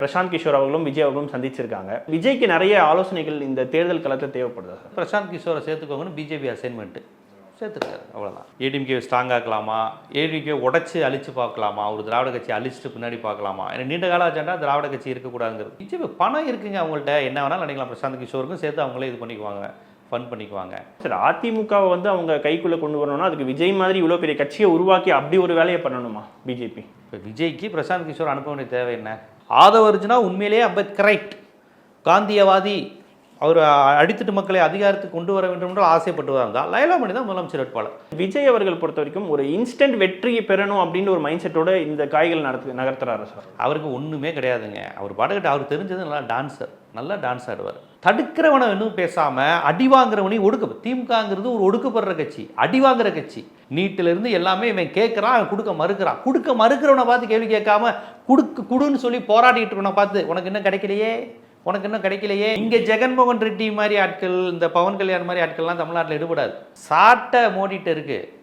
பிரசாந்த் கிஷோர் அவர்களும் விஜய் அவர்களும் சந்திச்சிருக்காங்க. விஜய்க்கு நிறைய ஆலோசனைகள் இந்த தேர்தல் களத்தில் தேவைப்படுது. பிரசாந்த் கிஷோரை சேர்த்துக்கோங்கன்னு பிஜேபி அசைன்மெண்ட்டு சேர்த்துருக்காரு, அவ்வளோதான். ஏடிஎம்கே ஸ்ட்ராங் ஆக்கலாமா, ஏடிஎம்கே உடச்சி அழிச்சு பார்க்கலாமா, ஒரு திராவிட கட்சி அழிச்சிட்டு பின்னாடி பார்க்கலாமா, எனக்கு நீண்ட கால அஜெண்டா திராவிட கட்சி இருக்கக்கூடாதுங்கிறது. பிஜேபி பணம் இருக்குங்க அவங்கள்ட்ட, என்ன வேணாலும் நினைக்கலாம். பிரசாந்த் கிஷோருக்கும் சேர்த்து அவங்களே இது பண்ணிக்குவாங்க, ஃபன் பண்ணிக்குவாங்க. சார், அதிமுகவை வந்து அவங்க கைக்குள்ளே கொண்டு வரணும்னா அதுக்கு விஜய் மாதிரி இவ்வளோ பெரிய கட்சியை உருவாக்கி அப்படி ஒரு வேலையை பண்ணணுமா பிஜேபி? இப்போ விஜய்க்கு பிரசாந்த் கிஷோர் அனுப்ப வேண்டிய தேவை என்ன? ஆதவர்ஜுனா உண்மையிலேயே அம்பேத்கரைட் காந்தியவாதி, அவர் அடித்தட்டு மக்களை அதிகாரத்துக்கு கொண்டு வர வேண்டும் என்று ஆசைப்பட்டுவதாக இருந்தால் லைலா மணி தான் முதலமைச்சர் வேட்பாளர். விஜய் அவர்கள் பொறுத்த வரைக்கும் ஒரு இன்ஸ்டன்ட் வெற்றியை பெறணும் அப்படின்னு ஒரு மைண்ட் செட்டோட இந்த காய்கள் நகர்த்துறாரு சார். அவருக்கு ஒன்றுமே கிடையாதுங்க. அவர் பாடகிட்ட அவர் தெரிஞ்சது நல்லா டான்ஸ் ஆடுவார். தடுக்கிறவனை இன்னும் பேசாமல் அடி வாங்குறவனையும் திமுகங்கிறது ஒரு ஒடுக்கப்படுற கட்சி, அடி வாங்குற கட்சி. நீட்டிலிருந்து எல்லாமே இவன் கேட்குறான், அவன் கொடுக்க மறுக்கிறவனை பார்த்து கேள்வி கேட்காம குடுன்னு சொல்லி போராடிட்டு இருக்கவனை பார்த்து உனக்கு இன்னும் கிடைக்கலையே. இங்கே ஜெகன்மோகன் ரெட்டி மாதிரி ஆட்கள், இந்த பவன் கல்யாண் மாதிரி ஆட்கள்லாம் தமிழ்நாட்டில் ஈடுபடாது. சாட்டை மோடிட்டு இருக்கு.